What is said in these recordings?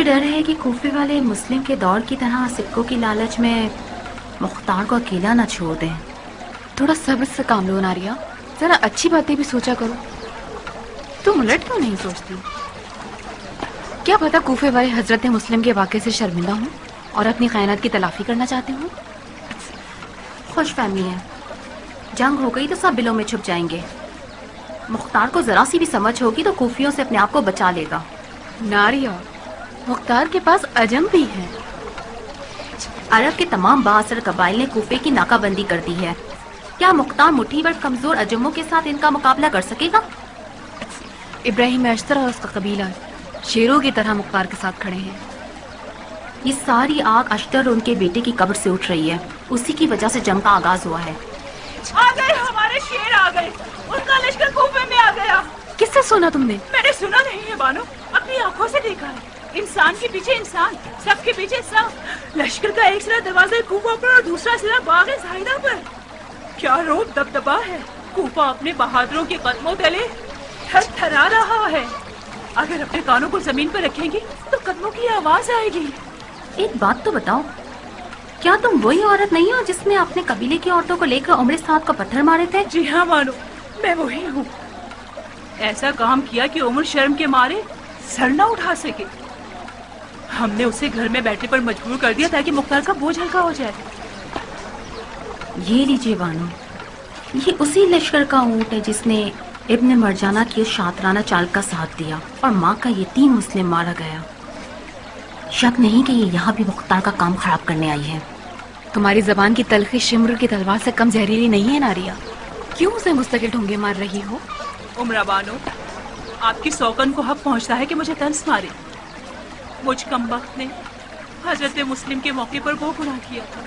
मुझे डर है कि कूफे वाले मुस्लिम के दौर की तरह सिक्कों की लालच में मुख्तार को अकेला न छोड़ दें। थोड़ा सब्र से काम लो नारिया, जरा अच्छी बातें भी सोचा करो। तुम उलट क्यों नहीं सोचती? क्या पता कूफे वाले हजरत मुस्लिम के वाक़े से शर्मिंदा हूँ और अपनी खयानत की तलाफी करना चाहते हूँ। खुश फहमी है, जंग हो गई तो सब बिलों में छुप जाएंगे। मुख्तार को जरा सी भी समझ होगी तो कूफियों से अपने आप को बचा लेगा। नारिया, मुख्तार के पास अजम भी है। अरब के तमाम बाअसर कबाइल ने कूफे की नाकाबंदी कर दी है। क्या मुख्तार मुट्ठी भर कमजोर अजमों के साथ इनका मुकाबला कर सकेगा? इब्राहिम अश्तर और उसका कबीला शेरों की तरह मुख्तार के साथ खड़े हैं। ये सारी आग अश्तर और उनके बेटे की कब्र से उठ रही है। उसी की वजह से जंग का आगाज हुआ है। आ गए, हमारे शेर आ गए। उनका लश्कर कूफे में आ गया। किससे सुना तुमने? मैंने सुना नहीं है बानो, अपनी आंखों से देखा है। इंसान के पीछे इंसान, सब के पीछे सब। लश्कर का एक सिरा दरवाजे कूफा पर और दूसरा सिरा बाग़े ज़ाहिदा पर। क्या रोब दबदबा है। कूफा अपने बहादुरों के कदमों तले थरथरा रहा है। अगर अपने कानों को जमीन पर रखेंगी तो कदमों की आवाज आएगी। एक बात तो बताओ, क्या तुम वही औरत नहीं हो जिसने अपने कबीले की औरतों को लेकर उम्र साद को पत्थर मारे थे? जी हाँ मानो, मैं वही हूँ। ऐसा काम किया कि उम्र शर्म के मारे सर न उठा सके। हमने उसे घर में बैठने पर मजबूर कर दिया ताकि मुख्तार का बोझ हल्का हो जाए। ये लीजिए बानो, ये उसी लश्कर का ऊँट है जिसने इब्न मरजाना की शातराना चाल का साथ दिया और माँ का यतीम मुस्लिम मारा गया। शक नहीं कि ये यहाँ भी मुख्तार का काम खराब करने आई है। तुम्हारी जबान की तलखी शिम्र की तलवार से कम जहरीली नहीं है नारिया। क्यों उसे मुस्तकिल ढूंगे मार रही हो? उमरा बानो, आपकी सौकन को हक पहुँचता है कि मुझे तंस मारे। मुझ कमबख्त ने हजरत मुस्लिम के मौके पर वो गुनाह किया था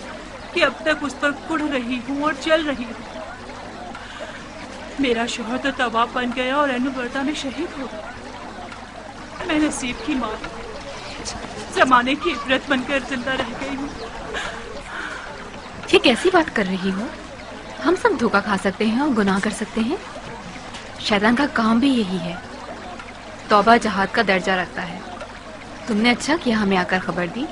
कि अब तक उस पर कुढ़ रही हूँ और चल रही हूँ। मेरा शौहर तो तवाब बन गया और एनुबर्ता में शहीद हो गया। मैं नसीब की माँ, जमाने की इबरत बनकर जिंदा रह गई हूँ। ये कैसी बात कर रही हो? हम सब धोखा खा सकते हैं और गुनाह कर सकते हैं। शैतान का काम भी यही है। तौबा जहाद का दर्जा रखता है। तुमने अच्छा किया हमें आकर खबर दी।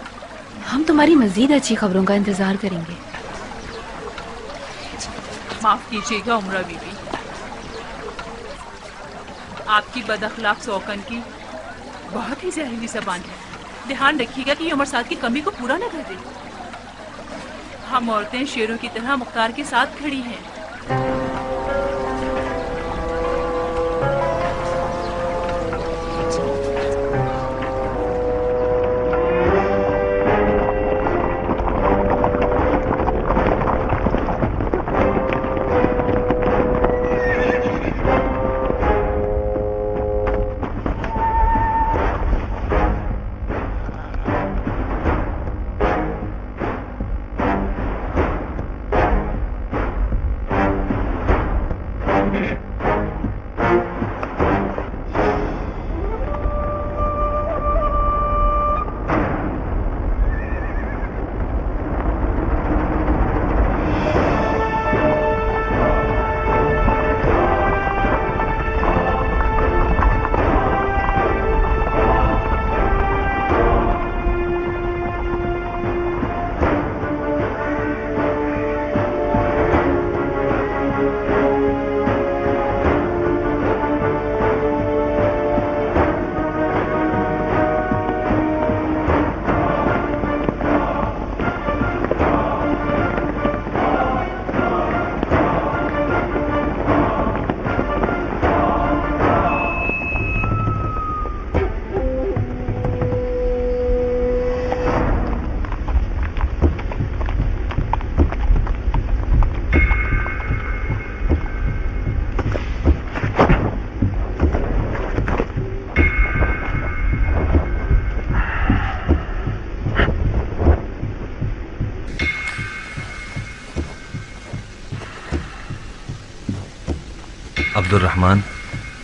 हम तुम्हारी मजीद अच्छी खबरों का इंतजार करेंगे। माफ कीजिएगा उमरा बीबी, आपकी बदअखलाक सौकन की बहुत ही जहरीली ज़बान है। ध्यान रखिएगा कि ये उमर साद की कमी को पूरा न कर दे। हम औरतें शेरों की तरह मुख्तार के साथ खड़ी हैं। अब्दुर्रहमान,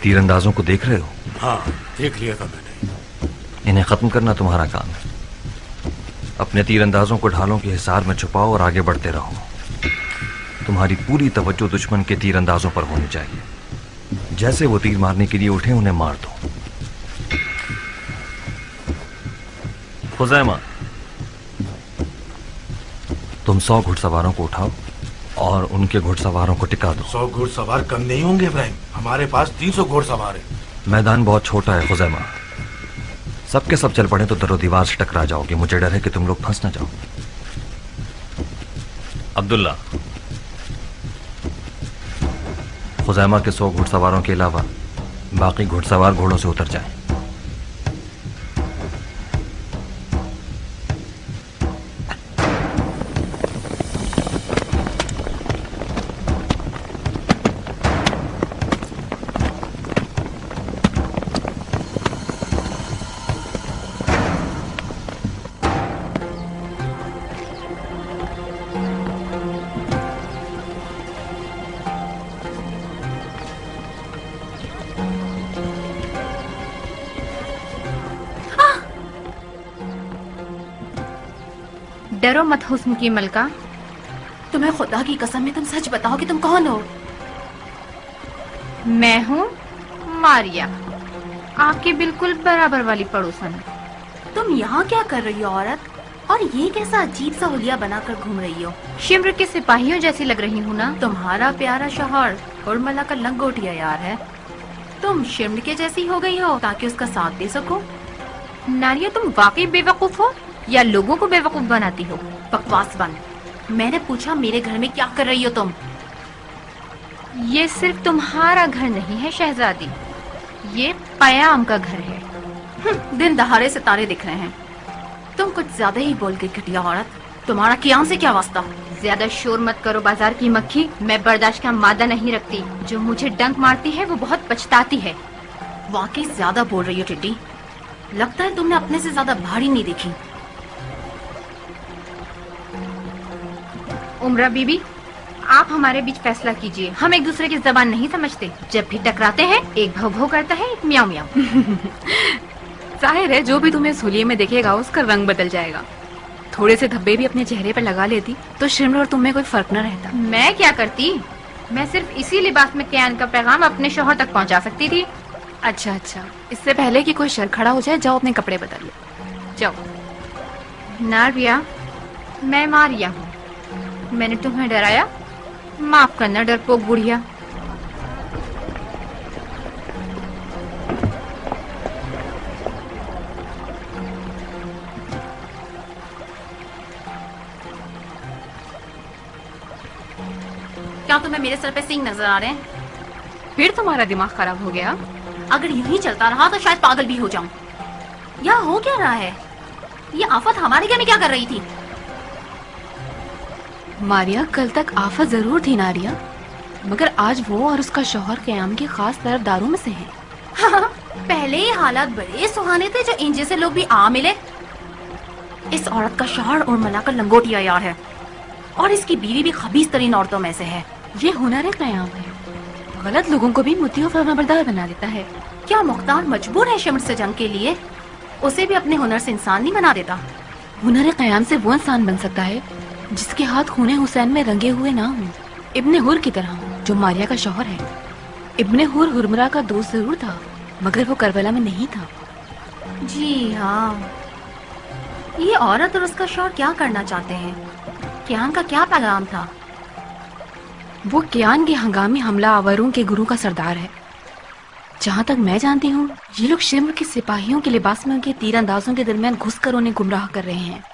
तीरंदाजों को देख रहे हो? हाँ, देख लिया था मैंने। इन्हें खत्म करना तुम्हारा काम है। अपने तीरंदाजों को ढालों के हिसार में छुपाओ और आगे बढ़ते रहो। तुम्हारी पूरी तवज्जो दुश्मन के तीरंदाजों पर होनी चाहिए। जैसे वो तीर मारने के लिए उठे उन्हें मार दो। खुजैमा, तुम 100 घुड़सवारों को उठाओ और उनके घुड़सवारों को टिका दो। 100 घुड़सवार कम नहीं होंगे इब्राहिम, हमारे पास 300 घुड़सवार है। मैदान बहुत छोटा है खुजैमा, सबके सब चल पड़े तो दरो दीवार से टकरा जाओगे। मुझे डर है कि तुम लोग फंस ना जाओ। अब्दुल्ला, खुजैमा के 100 घुड़सवारों के अलावा बाकी घुड़सवार घोड़ों से उतर जाएं। डरो मत हुस्न की मलका। तुम्हें खुदा की कसम है, तुम सच बताओ कि तुम कौन हो? मैं हूँ मारिया, आपकी बिल्कुल बराबर वाली पड़ोसन। तुम यहाँ क्या कर रही हो औरत? और ये कैसा अजीब सा हुलिया बनाकर घूम रही हो? शिमर के सिपाहियों जैसी लग रही हूँ ना। तुम्हारा प्यारा शौहर उर्मिला का लंगोटिया यार है। तुम शिमर के जैसी हो गई हो ताकि उसका साथ दे सको। नारिया, तुम वाकई बेवकूफ हो या लोगों को बेवकूफ बनाती हो? बकवास बंद। मैंने पूछा मेरे घर में क्या कर रही हो तुम? ये सिर्फ तुम्हारा घर नहीं है शहजादी, ये पयाम का घर है। दिन दहाड़े सितारे दिख रहे हैं। तुम कुछ ज्यादा ही बोल गई घटिया औरत। तुम्हारा कियाम से क्या वास्ता? ज्यादा शोर मत करो बाजार की मक्खी। मैं बर्दाश्त का मादा नहीं रखती। जो मुझे डंक मारती है वो बहुत पछताती है। वाकई ज्यादा बोल रही हो टिड्डी। लगता है तुमने अपने से ज्यादा भारी नहीं देखी। उमरा बीबी, आप हमारे बीच फैसला कीजिए। हम एक दूसरे की जबान नहीं समझते। जब भी टकराते हैं एक भौ भौ करता है, एक म्याऊ म्याऊ। जाहिर है जो भी तुम्हें इस हुलिये में देखेगा उसका रंग बदल जाएगा। थोड़े से धब्बे भी अपने चेहरे पर लगा लेती तो शिमर और तुम्हें कोई फर्क न रहता। मैं क्या करती? मैं सिर्फ इसी लिबास में कियान का पैगाम अपने शौहर तक पहुंचा सकती थी। अच्छा अच्छा, इससे पहले कि कोई शर खड़ा हो जाए जाओ अपने कपड़े बदल लो, जाओ। नारिया, मैं मारिया हूँ। मैंने तुम्हें डराया? माफ करना डरपोक बुढ़िया। क्या तुम्हें मेरे सर पे सींग नजर आ रहे हैं? फिर तुम्हारा दिमाग खराब हो गया? अगर यूं ही चलता रहा तो शायद पागल भी हो जाऊं। यहाँ हो क्या रहा है? ये आफत हमारे घर में क्या कर रही थी? मारिया, कल तक आफत जरूर थी नारिया, मगर आज वो और उसका शौहर क़याम के खास तरफदारों में से हैं। हाँ, पहले ये हालात बड़े सुहाने थे जो इन जैसे लोग भी आ मिले। इस औरत का शौहर उर्मिला का लंगोटिया यार है और इसकी बीवी भी खबीस तरीन औरतों में से है। ये हुनर क़याम है, गलत लोगों को भी मुत्ती और फरमाबरदार बना देता है। क्या मुख्तार मजबूर है शिमर से जंग के लिए? उसे भी अपने हुनर से इंसान नहीं बना देता? हुनर क़याम से वो इंसान बन सकता है जिसके हाथ खूने हुसैन में रंगे हुए ना हों, इब्ने हुर की तरह, जो मारिया का शौहर है। इब्ने हुर हुरमरा का दोस्त जरूर था, मगर वो करबला में नहीं था। जी हाँ, ये औरत और उसका शौहर क्या करना चाहते हैं? कियान का क्या पैगाम था? वो कियान के हंगामी हमला आवरों के गुरु का सरदार है। जहाँ तक मैं जानती हूँ, ये लोग शिमर के सिपाहियों के लिबास में उनके तीरंदाजों के दरमियान घुसकर उन्हें गुमराह कर रहे हैं।